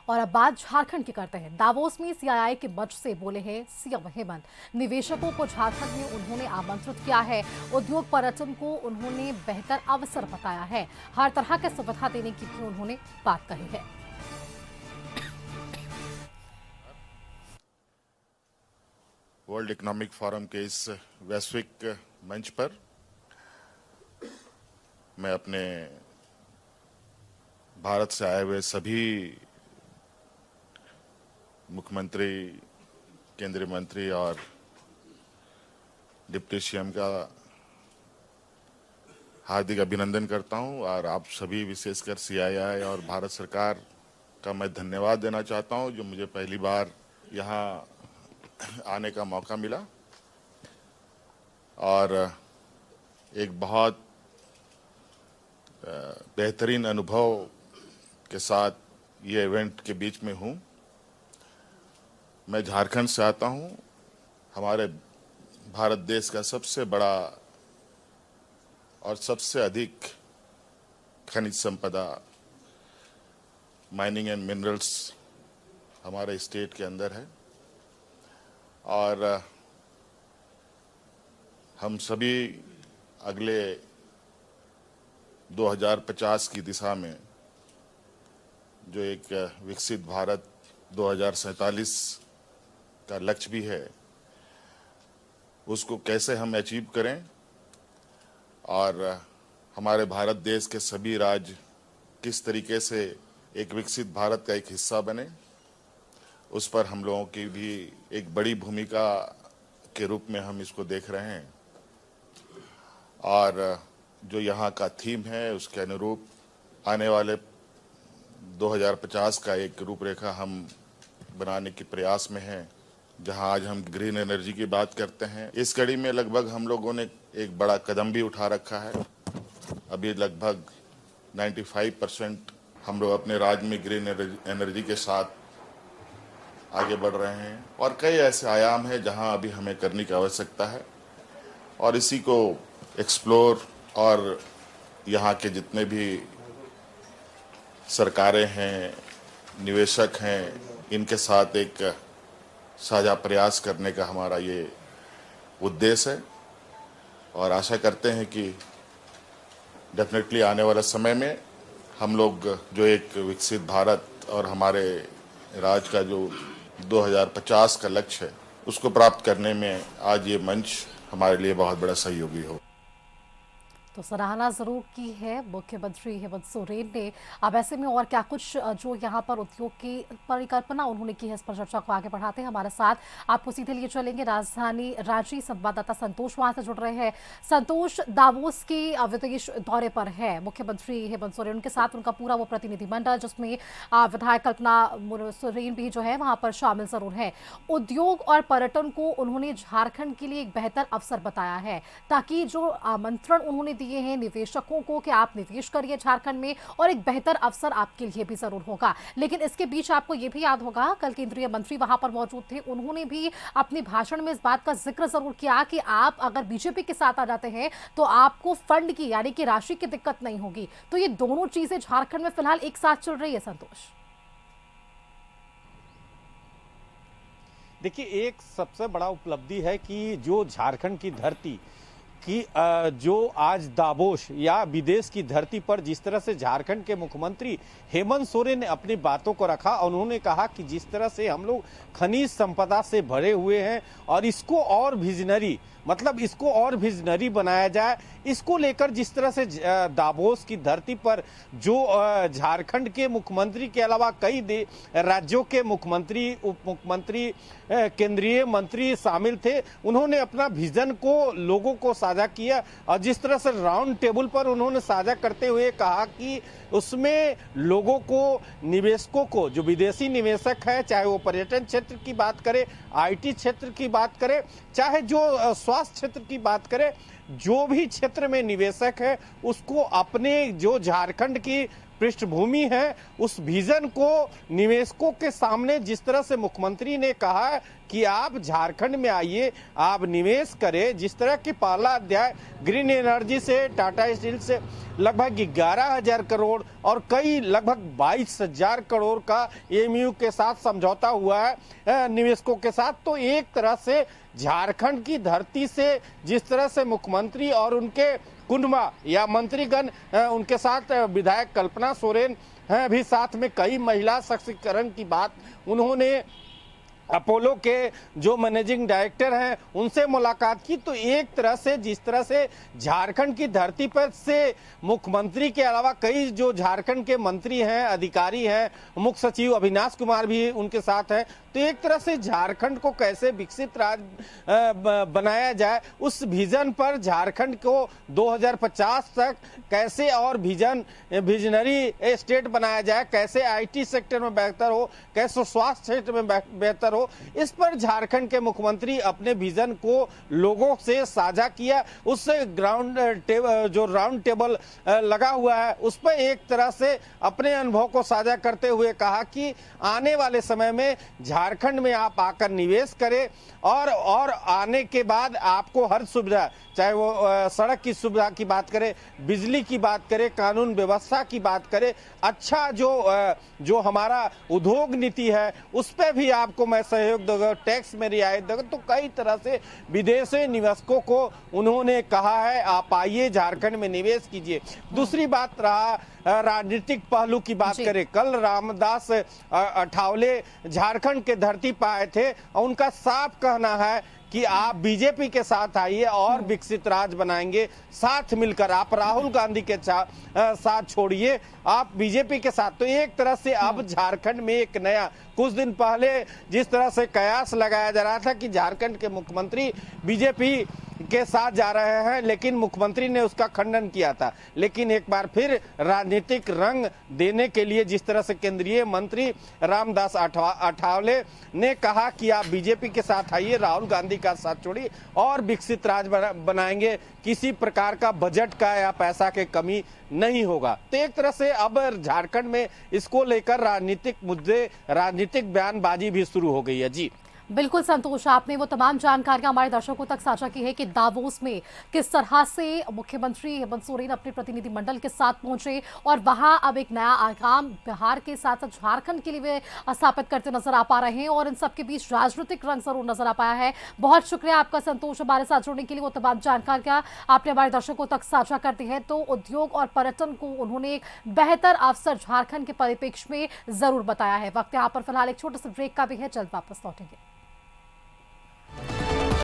और अब बात झारखंड की करते हैं। दावोस में सीआईआई के मंच से बोले हैं सीएम हेमंत। निवेशकों को झारखंड में उन्होंने आमंत्रित किया है। उद्योग पर्यटन को उन्होंने बेहतर अवसर बताया है। हर तरह की सुविधा देने की भी उन्होंने बात कही है। वर्ल्ड इकोनॉमिक फोरम के इस वैश्विक मंच पर मैं अपने भारत से आए हुए सभी मुख्यमंत्री, केंद्रीय मंत्री और डिप्टी सीएम का हार्दिक अभिनंदन करता हूं और आप सभी, विशेषकर सीआईआई और भारत सरकार का मैं धन्यवाद देना चाहता हूं जो मुझे पहली बार यहां आने का मौका मिला और एक बहुत बेहतरीन अनुभव के साथ ये इवेंट के बीच में हूं। मैं झारखंड से आता हूं। हमारे भारत देश का सबसे बड़ा और सबसे अधिक खनिज संपदा, माइनिंग एंड मिनरल्स हमारे स्टेट के अंदर है और हम सभी अगले 2050 की दिशा में जो एक विकसित भारत 2047 का लक्ष्य भी है, उसको कैसे हम अचीव करें और हमारे भारत देश के सभी राज्य किस तरीके से एक विकसित भारत का एक हिस्सा बने, उस पर हम लोगों की भी एक बड़ी भूमिका के रूप में हम इसको देख रहे हैं। और जो यहाँ का थीम है उसके अनुरूप आने वाले 2050 का एक रूपरेखा हम बनाने के प्रयास में हैं, जहां आज हम ग्रीन एनर्जी की बात करते हैं। इस कड़ी में लगभग हम लोगों ने एक बड़ा कदम भी उठा रखा है। अभी लगभग 95% हम लोग अपने राज्य में ग्रीन एनर्जी के साथ आगे बढ़ रहे हैं और कई ऐसे आयाम हैं जहां अभी हमें करने की आवश्यकता है और इसी को एक्सप्लोर और यहाँ के जितने भी सरकारें हैं, निवेशक हैं, इनके साथ एक साझा प्रयास करने का हमारा ये उद्देश्य है और आशा करते हैं कि डेफिनेटली आने वाले समय में हम लोग जो एक विकसित भारत और हमारे राज्य का जो 2050 का लक्ष्य है उसको प्राप्त करने में आज ये मंच हमारे लिए बहुत बड़ा सहयोगी हो। तो सराहना जरूर की है मुख्यमंत्री हेमंत सोरेन ने। अब ऐसे में और क्या कुछ जो यहाँ पर उद्योग की परिकल्पना उन्होंने की है, इस पर चर्चा को आगे बढ़ाते हैं। हमारे साथ आपको सीधे लिए चलेंगे राजधानी रांची, संवाददाता संतोष वहां से जुड़ रहे हैं। संतोष, दावोस के विदेश दौरे पर है मुख्यमंत्री हेमंत सोरेन, उनके साथ उनका पूरा वो प्रतिनिधिमंडल जिसमें विधायक कल्पना सोरेन भी जो है वहां पर शामिल जरूर है। उद्योग और पर्यटन को उन्होंने झारखंड के लिए एक बेहतर अवसर बताया है, ताकि जो आमंत्रण उन्होंने दिए हैं निवेशकों को कि आप निवेश करिए झारखंड में और एक बेहतर अवसर आपके लिए भी जरूर होगा। लेकिन इसके बीच आपको यह भी याद होगा कल केंद्रीय मंत्री वहां पर मौजूद थे, उन्होंने भी अपने भाषण में इस बात का जिक्र जरूर किया कि आप अगर बीजेपी के साथ आ जाते हैं तो आपको फंड की यानी कि राशि की दिक्कत नहीं होगी। तो ये दोनों चीजें झारखंड में फिलहाल एक साथ चल रही है संतोष। देखिए, एक सबसे बड़ा उपलब्धि है कि जो झारखंड की धरती कि जो आज दावोस या विदेश की धरती पर जिस तरह से झारखंड के मुख्यमंत्री हेमंत सोरेन ने अपनी बातों को रखा, उन्होंने कहा कि जिस तरह से हम लोग खनिज संपदा से भरे हुए हैं और इसको और विजनरी, मतलब इसको और विजनरी बनाया जाए, इसको लेकर जिस तरह से दावोस की धरती पर जो झारखंड के मुख्यमंत्री के अलावा कई राज्यों के मुख्यमंत्री, उप मुख्यमंत्री, केंद्रीय मंत्री शामिल थे, उन्होंने अपना विजन को लोगों को साझा किया और जिस तरह से राउंड टेबल पर उन्होंने साझा करते हुए कहा कि उसमें लोगों को, निवेशकों को, जो विदेशी निवेशक है, चाहे वो पर्यटन क्षेत्र की बात करे, आईटी क्षेत्र की बात करे, चाहे जो स्वास्थ्य क्षेत्र की बात करे, जो भी क्षेत्र में निवेशक है उसको अपने जो झारखंड की पृष्ठभूमि है उस विजन को निवेशकों के सामने, जिस तरह से मुख्यमंत्री ने कहा कि आप झारखंड में आइए, आप निवेश करें। जिस तरह की पहला अध्याय ग्रीन एनर्जी से, टाटा स्टील से लगभग 11,000 करोड़ और कई लगभग 22,000 करोड़ का एमयू के साथ समझौता हुआ है निवेशकों के साथ। तो एक तरह से झारखंड की धरती से जिस तरह से मुख्यमंत्री और उनके कुंडवा या मंत्रीगण उनके साथ विधायक कल्पना सोरेन भी साथ में कई महिला सशक्तिकरण की बात उन्होंने अपोलो के जो मैनेजिंग डायरेक्टर हैं उनसे मुलाकात की। तो एक तरह से जिस तरह से झारखंड की धरती पर से मुख्यमंत्री के अलावा कई जो झारखंड के मंत्री हैं, अधिकारी हैं, मुख्य सचिव अविनाश कुमार भी उनके साथ हैं, तो एक तरह से झारखंड को कैसे विकसित राज्य बनाया जाए उस विजन पर झारखंड को 2050 तक कैसे और विजनरी स्टेट बनाया जाए, कैसे आईटी सेक्टर में बेहतर हो, कैसे स्वास्थ्य क्षेत्र में बेहतर हो, इस पर झारखंड के मुख्यमंत्री अपने विजन को लोगों से साझा किया। उस जो राउंड टेबल लगा हुआ है उस पर एक तरह से अपने अनुभव को साझा करते हुए कहा कि आने वाले समय में झारखंड में आप आकर निवेश करें और आने के बाद आपको हर सुविधा, चाहे वो सड़क की सुविधा की बात करें, बिजली की बात करें, कानून व्यवस्था की बात करें, अच्छा जो हमारा उद्योग नीति है उस पर भी आपको मैं सहयोग दूंगा, टैक्स में रियायत दूंगा। तो कई तरह से विदेशी निवेशकों को उन्होंने कहा है आप आइए झारखंड में निवेश कीजिए। दूसरी बात रहा राजनीतिक पहलू की बात करें, कल रामदास अठावले झारखंड के धरती पर आए थे और उनका साफ कहना है कि आप बीजेपी के साथ आइए और विकसित राज्य बनाएंगे साथ मिलकर। आप राहुल गांधी के साथ छोड़िए, आप बीजेपी के साथ। तो एक तरह से अब झारखंड में एक नया, कुछ दिन पहले जिस तरह से कयास लगाया जा रहा था कि झारखंड के मुख्यमंत्री बीजेपी के साथ जा रहे हैं, लेकिन मुख्यमंत्री ने उसका खंडन किया था। लेकिन एक बार फिर राजनीतिक रंग देने के लिए जिस तरह से केंद्रीय मंत्री रामदास अठावले ने कहा कि आप बीजेपी के साथ आइए, राहुल गांधी का साथ छोड़िए और विकसित राज्य बनाएंगे, किसी प्रकार का बजट का या पैसा के कमी नहीं होगा। तो एक तरह से अब झारखंड में इसको लेकर राजनीतिक मुद्दे, राजनीतिक बयानबाजी भी शुरू हो गई है। जी बिल्कुल संतोष, आपने वो तमाम जानकारियां हमारे दर्शकों तक साझा की है कि दावोस में किस तरह से मुख्यमंत्री हेमंत सोरेन अपने प्रतिनिधिमंडल के साथ पहुंचे और वहां अब एक नया आगाम बिहार के साथ साथ झारखंड के लिए वे स्थापित करते नजर आ पा रहे हैं और इन सबके बीच राजनीतिक रंग जरूर नजर आ पाया है। बहुत शुक्रिया आपका संतोष, हमारे साथ जुड़ने के लिए। वो तमाम जानकारियां आपने हमारे दर्शकों तक साझा कर दी है। तो उद्योग और पर्यटन को उन्होंने एक बेहतर अवसर झारखंड के परिप्रेक्ष्य में जरूर बताया है। वक्त यहाँ पर फिलहाल एक छोटे से ब्रेक का भी है, जल्द वापस लौटेंगे।